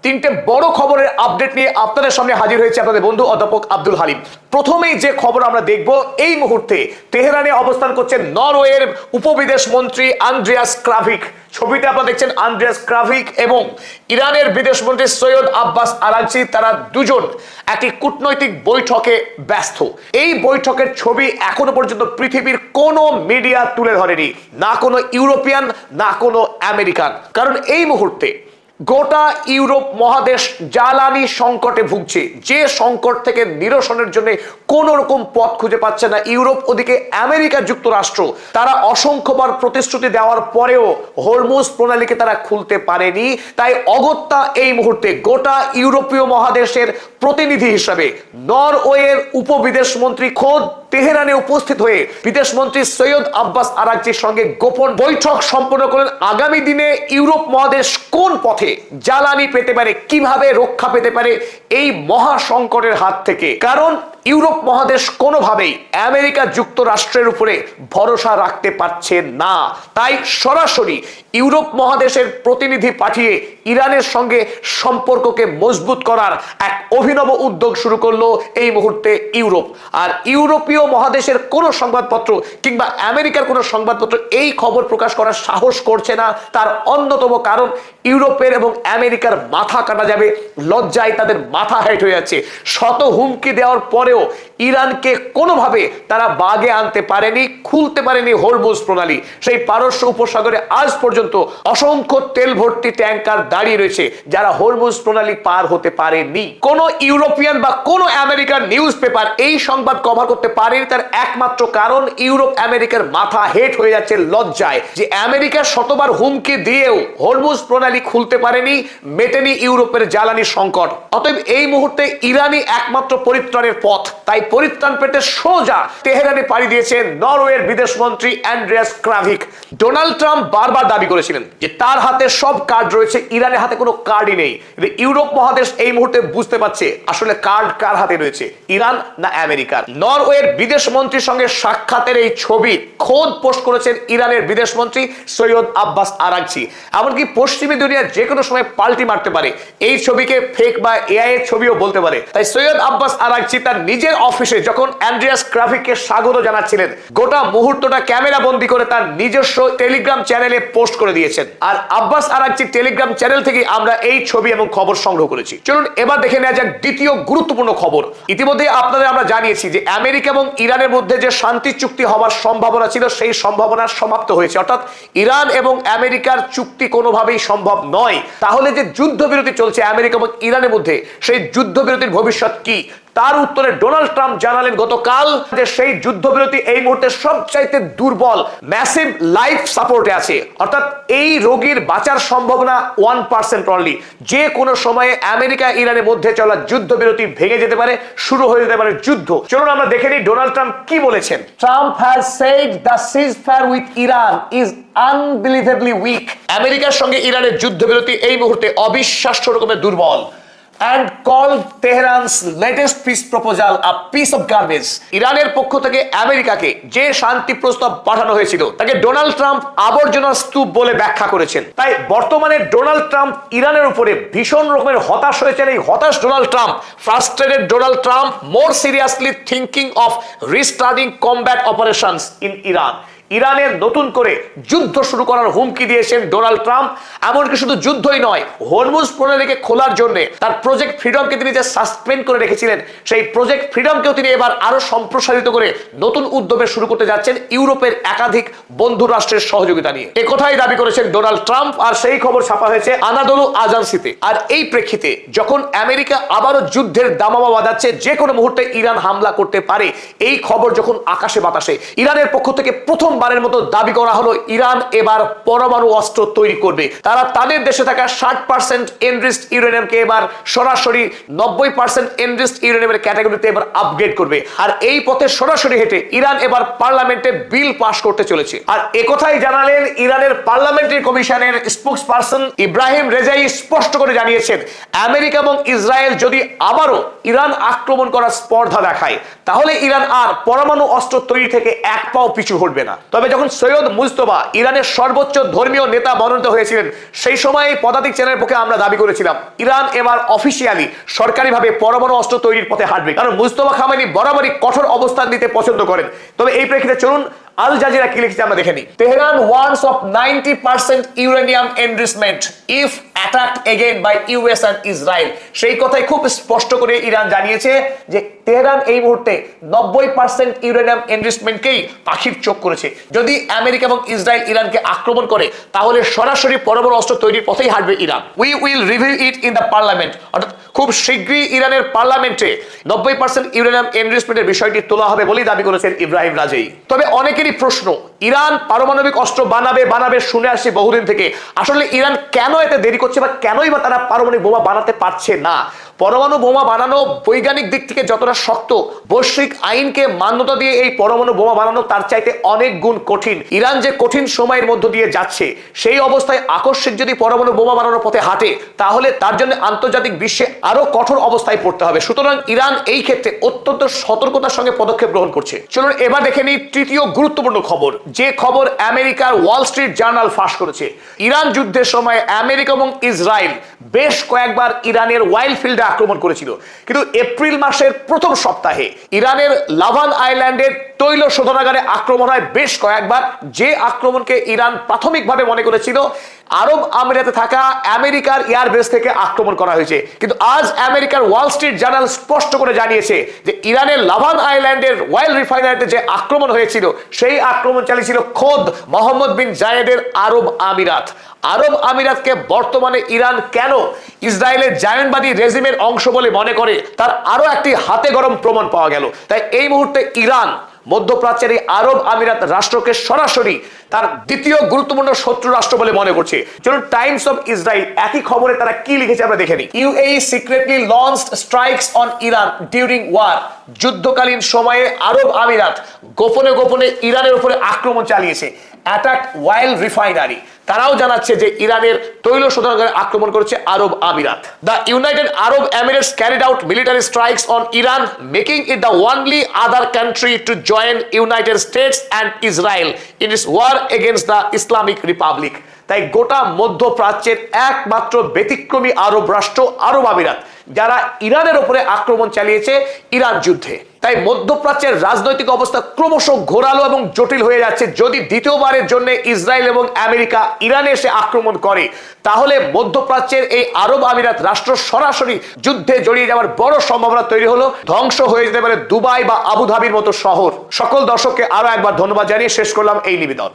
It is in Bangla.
তিনটে বড় খবরের আপডেট নিয়ে আপনাদের সামনে হাজির হয়েছে আপনাদের বন্ধু অধ্যাপক আব্দুল হালিম। প্রথমেই যে খবর আমরা দেখব, এই মুহূর্তে তেহরানে অবস্থান করছেন নরওয়ের উপবিদেশ মন্ত্রী আন্দ্রেয়াস ক্রাভিক। ছবিতে আপনারা দেখছেন আন্দ্রেয়াস ক্রাভিক এবং ইরানের বিদেশ মন্ত্রী সৈয়দ আব্বাস আরাগচি, তারা দুজন একটি কূটনৈতিক বৈঠকে ব্যস্ত। এই বৈঠকের ছবি এখনো পর্যন্ত পৃথিবীর কোনো মিডিয়া তুলে ধরেনি, না কোনো ইউরোপিয়ান না কোনো আমেরিকান। কারণ এই মুহূর্তে গোটা ইউরোপ মহাদেশ জ্বালানি সংকটে ভুগছে, যে সংকট থেকে নিরসনের জন্য কোন রকম পথ খুঁজে পাচ্ছে না ইউরোপ। ওদিকে আমেরিকা যুক্তরাষ্ট্র তারা অসংখ্যবার প্রতিশ্রুতি দেওয়ার পরেও হরমুজ প্রণালীকে তারা খুলতে পারেনি। তাই অগত্যা এই মুহূর্তে গোটা ইউরোপীয় মহাদেশের প্রতিনিধি হিসাবে নরওয়ের উপবিদেশ মন্ত্রী খোদ তেহরানে উপস্থিত হয়ে বিদেশ মন্ত্রী সৈয়দ আব্বাস আরাগচির সঙ্গে গোপন বৈঠক সম্পন্ন করেন। আগামী দিনে ইউরোপ মহাদেশ কোন পথে জ্বালানি পেতে পারে, কিভাবে রক্ষা পেতে পারে এই মহা সংকটের হাত থেকে। কারণ ইউরোপ মহাদেশ কোনোভাবেই আমেরিকা যুক্তরাষ্ট্রের উপরে ভরসা রাখতে পারছে না। তাই সরাসরি ইউরোপ মহাদেশের প্রতিনিধি পাঠিয়ে ইরানের সঙ্গে সম্পর্ককে মজবুত করার এক অভিনব উদ্যোগ শুরু করলো এই মুহূর্তে ইউরোপ। আর ইউরোপীয় মহাদেশের কোনো সংবাদপত্র কিংবা আমেরিকার কোনো সংবাদপত্র এই খবর প্রকাশ করার সাহস করছে না। তার অন্যতম কারণ ইউরোপের এবং আমেরিকার মাথা কাটা যাবে, লজ্জায় তাদের মাথা হেঁট হয়ে যাচ্ছে। শত হুমকি দেওয়ার পরেও ইরানকে কোনোভাবে তারা বাগে আনতে পারেনি, খুলতে পারেনি হরমুজ প্রণালী। সেই পারস্য উপসাগরে আজ পর্যন্ত অসংখ্য তেল ভর্তি ট্যাঙ্কার দাঁড়িয়ে রয়েছে, যারা হরমুজ প্রণালী পার হতে পারেনি। কোন ইউরোপিয়ান বা কোন আমেরিকান নিউজ পেপার এই সংবাদ কভার করতে পারেনি। তার একমাত্র কারণ ইউরোপ আমেরিকার মাথা হেট হয়ে যাচ্ছে লজ্জায়, যে আমেরিকা শতবার হুমকি দিয়েও হরমুজ প্রণালী খুলতে পারেনি, মেটেনি ইউরোপের জ্বালানি সংকট। অতএব এই মুহূর্তে ইরানই একমাত্র পরিত্রাণের পথ। তাই পরিত্রাণ পেতে সোজা তেহরানে পাড়ি দিয়েছে নরওয়ের বিদেশ মন্ত্রী আন্দ্রেয়াস ক্রাভিক। ডোনাল্ড ট্রাম্প বারবার দাবি করেছিলেন যে তার হাতে সব কার্ড রয়েছে, ইরানের হাতে কোনো কার্ডই নেই। ইউরোপ মহাদেশ এই মুহূর্তে বুঝতে পারছে আসলে কার্ড কার হাতে রয়েছে, ইরান না আমেরিকার। নরওয়ের বিদেশ মন্ত্রীর সঙ্গে সাক্ষাতের এই ছবি খোদ পোস্ট করেছেন ইরানের বিদেশ মন্ত্রী সৈয়দ আব্বাস আরাগচি। এমনকি পশ্চিমী দুনিয়া যে কোনো সময় পাল্টি মারতে পারে, এই ছবিকে ফেক বা এআই এর ছবিও বলতে পারে। তাই সৈয়দ আব্বাস আরাগচি তার নিজের অফিসে যখন আন্দ্রেয়াস ক্রাভিককে স্বাগত জানাচ্ছিলেন, গোটা মুহূর্তটা ক্যামেরা বন্দী করে তার নিজস্ব টেলিগ্রাম চ্যানেলে পোস্ট করে দিয়েছেন। আর আব্বাস আরাগচির টেলিগ্রাম চ্যানেল থেকে আমরা এই ছবি এবং খবর সংগ্রহ করেছি। চলুন এবার দেখে নেওয়া যাক দ্বিতীয় গুরুত্বপূর্ণ খবর। ইতিমধ্যে আপনাদের আমরা জানিয়েছি যে আমেরিকা এবং ইরানের মধ্যে যে শান্তি চুক্তি হওয়ার সম্ভাবনা ছিল, সেই সম্ভাবনা সমাপ্ত হয়েছে। অর্থাৎ ইরান এবং আমেরিকার চুক্তি কোনোভাবেই সম্ভব নয়। তাহলে যে যুদ্ধবিরতি চলছে আমেরিকা এবং ইরানের মধ্যে, সেই যুদ্ধবিরতির ভবিষ্যৎ কি? তার উত্তরে ডোনাল্ড ট্রাম্প জানালেন গতকাল যে সেই যুদ্ধবিরতি এই মুহূর্তে সবচাইতে দুর্বল, ম্যাসিভ লাইফ সাপোর্টে আছে। অর্থাৎ এই রোগীর বাঁচার সম্ভাবনা 1% অনলি। যে কোনো সময়ে আমেরিকা ইরানের মধ্যে চলা যুদ্ধবিরতি ভেঙে যেতে পারে, শুরু হয়ে যেতে পারে যুদ্ধ। চলুন আমরা দেখে নিই ডোনাল্ড ট্রাম্প কি বলেছেন। Trump has said the ceasefire with Iran is unbelievably weak. আমেরিকার সঙ্গে ইরানের যুদ্ধবিরতি এই মুহূর্তে অবিশ্বাস্য রকমের দুর্বল। And called Tehran's latest peace proposal a piece of garbage. ইরানের পক্ষ থেকে আমেরিকাকে যে শান্তি প্রস্তাব পাঠানো হয়েছিল তাকে ডোনাল্ড ট্রাম্প আবর্জনার স্তূপ বলে ব্যাখ্যা করেছেন। তাই বর্তমানে ডোনাল্ড ট্রাম্প ইরানের উপরে ভীষণ রকমের হতাশ হয়েছেন। এই হতাশ Donald Trump, frustrated Donald Trump more seriously thinking of restarting combat operations in Iran. ইরানের নতুন করে যুদ্ধ শুরু করার হুমকি দিয়েছেন ডোনাল্ড ট্রাম্প। এমনকি শুধু যুদ্ধই নয়, হরমুজ প্রণালীকে খোলার জন্য তার প্রজেক্ট ফ্রিডমকে তিনি যে সাসপেন্ড করে রেখেছিলেন, সেই প্রজেক্ট ফ্রিডমকেও তিনি এবার আরো সম্প্রসারিত করে নতুন উদ্যোগে শুরু করতে যাচ্ছেন ইউরোপের একাধিক বন্ধু রাষ্ট্রের সহযোগিতা নিয়ে। এ কথাই দাবি করেছেন ডোনাল্ড ট্রাম্প, আর সেই খবর ছাপা হয়েছে আনাদোলু আজান্সিতে। আর এই প্রেক্ষিতে যখন আমেরিকা আবারও যুদ্ধের দামামা বাজাচ্ছে, যে কোনো মুহূর্তে ইরান হামলা করতে পারে, এই খবর যখন আকাশে বাতাসে, ইরানের পক্ষ থেকে প্রথমবারের মতো দাবি করা হলো ইরান এবার পরমাণু অস্ত্র তৈরি করবে। তারা তাদের দেশে থাকা 60% এনরিচড ইউরেনিয়ামকে এবার সরাসরি 90% এনরিচড ইউরেনিয়ামের ক্যাটাগরিতে এবার আপগ্রেড করবে। আর এই পথে সরাসরি হেঁটে ইরান এবার পার্লামেন্টে বিল পাস করতে চলেছে। আর একথাই জানালেন ইরানের পার্লামেন্টারি কমিশনের স্পোকসপারসন ইব্রাহিম রেজাই। স্পষ্ট করে জানিয়েছেন আমেরিকা এবং ইসরায়েল যদি আবারও ইরান আক্রমণ করার স্পর্ধা দেখায়, তাহলে ইরান আর পরমাণু অস্ত্র তৈরি থেকে এক পাও পিছু হটবে না। তবে যখন সৈয়দ মুজতবা ইরানের সর্বোচ্চ ধর্মীয় নেতা মনোনীত হয়েছিলেন, সেই সময় পদাতিক চ্যানেলের পক্ষে আমরা দাবি করেছিলাম ইরান এবার অফিসিয়ালি সরকারিভাবে পরমাণু অস্ত্র তৈরির পথে হাঁটবে, কারণ মুজতবা খামেনি বরাবরই কঠোর অবস্থান নিতে পছন্দ করেন। তবে এই প্রেক্ষিতে চলুন আল জাজিরা কি লিখেছে আমরা দেখে নিই। Tehran warns of 90% uranium enrichment if attacked again by US and Israel. সেই কথাই খুব স্পষ্ট করে ইরান জানিয়েছে যে তেহরান এই মুহূর্তে 90% ইউরেনিয়াম এনরিচমেন্টকেই পাখির চোখ করেছে। যদি আমেরিকা এবং ইসরায়েল ইরানকে আক্রমণ করে তাহলে সরাসরি পরমাণু অস্ত্র তৈরির পথেই হাঁটবে Iran. We will review it in the parliament. অর্থাৎ খুব শীঘ্রই ইরানের পার্লামেন্টে 90% ইউরেনিয়াম এনরিচমেন্টের বিষয়টি তোলা হবে বলেই দাবি করেছেন ইব্রাহিম রাজেই। তবে অনেকেরই প্রশ্ন, ইরান পারমাণবিক অস্ত্র বানাবে শুনে আসছে বহুদিন থেকে। আসলে ইরান কেন এতে দেরি করছে বা কেনই বা তারা পারমাণবিক বোমা বানাতে পারছে না? পরমাণু বোমা বানানো বৈজ্ঞানিক দিক থেকে যতটা শক্ত, বৈশ্বিক আইনকে মান্যতা দিয়ে এই পরমাণু বোমা বানানো তার চাইতে অনেক গুণ কঠিন। ইরান যে কঠিন সময়ের মধ্য দিয়ে যাচ্ছে, সেই অবস্থায় আকস্মিক যদি পরমাণু বোমা বানানোর পথে হাঁটে তাহলে তার জন্য আন্তর্জাতিক বিশ্বে আরো কঠোর অবস্থায় পড়তে হবে। সুতরাং ইরান এই ক্ষেত্রে অত্যন্ত সতর্কতার সঙ্গে পদক্ষেপ গ্রহণ করছে। চলুন এবার দেখে নিই তৃতীয় গুরুত্বপূর্ণ খবর, যে খবর আমেরিকার ওয়াল স্ট্রিট জার্নাল ফাঁস করেছে। ইরান যুদ্ধের সময় আমেরিকা এবং ইসরায়েল বেশ কয়েকবার ইরানের ওয়াইল ফিল্ডে আক্রমণ করেছিল, কিন্তু এপ্রিল মাসের প্রথম সপ্তাহে ইরানের লাভান আইল্যান্ডের তৈল শোধনাগারে আক্রমণ হয় বেশ কয়েকবার, যে আক্রমণকে ইরান প্রাথমিকভাবে মনে করেছিল আরব আমিরাতে থাকা আমেরিকার এয়ারবেস থেকে আক্রমণ করা হয়েছে। কিন্তু আজ আমেরিকার ওয়াল স্ট্রিট জার্নাল স্পষ্ট করে জানিয়েছে যে ইরানের লাভান আইল্যান্ডের অয়েল রিফাইনারিতে যে আক্রমণ হয়েছিল সেই আক্রমণ চালিয়েছিল খোদ মোহাম্মদ বিন জায়েদের আরব আমিরাত। আরব আমিরাতকে বর্তমানে ইরান কেন ইসরায়েলের জায়নবাদী রেজিমের অংশ বলে মনে করে তার আরো একটি হাতে গরম প্রমাণ পাওয়া গেল। তাই এই মুহূর্তে ইরান মধ্যপ্রাচ্যের এই আরব আমিরাত রাষ্ট্রকে সরাসরি তার দ্বিতীয় গুরুত্বপূর্ণ শত্রু রাষ্ট্র বলে মনে করছে। চলুন টাইমস অফ ইসরায়েল একই খবরে তারা কি লিখেছে আমরা দেখে নিই। UAE secretly launched strikes on Iran during war. যুদ্ধকালীন সময়ে আরব আমিরাত গোপনে গোপনে ইরানের উপরে আক্রমণ চালিয়েছে। অ্যাটাক ওয়াইল রিফাইনারি। তারাও জানাচ্ছে যে ইরানের তৈল শোধনাগারে আক্রমণ করেছে আরব আমিরাত। The United Arab Emirates carried out military strikes on Iran, making it the only other country to join United States and Israel in its war against the Islamic Republic. তাই গোটা মধ্যপ্রাচ্যের একমাত্র ব্যতিক্রমী আরব রাষ্ট্র আরব আমিরাত, যারা ইরানের উপরে আক্রমণ চালিয়েছে ইরান যুদ্ধে। তাই মধ্যপ্রাচ্যের রাজনৈতিক অবস্থা ক্রমশ ঘোরালো এবং জটিল হয়ে যাচ্ছে। যদি দ্বিতীয়বারের জন্য ইসরায়েল এবং আমেরিকা ইরানে এসে আক্রমণ করে তাহলে মধ্যপ্রাচ্যের এই আরব আমিরাত রাষ্ট্র সরাসরি যুদ্ধে জড়িয়ে যাওয়ার বড় সম্ভাবনা তৈরি হলো। ধ্বংস হয়ে যেতে পারে দুবাই বা আবুধাবির মতো শহর। সকল দর্শককে আরো একবার ধন্যবাদ জানিয়ে শেষ করলাম এই নিবেদন।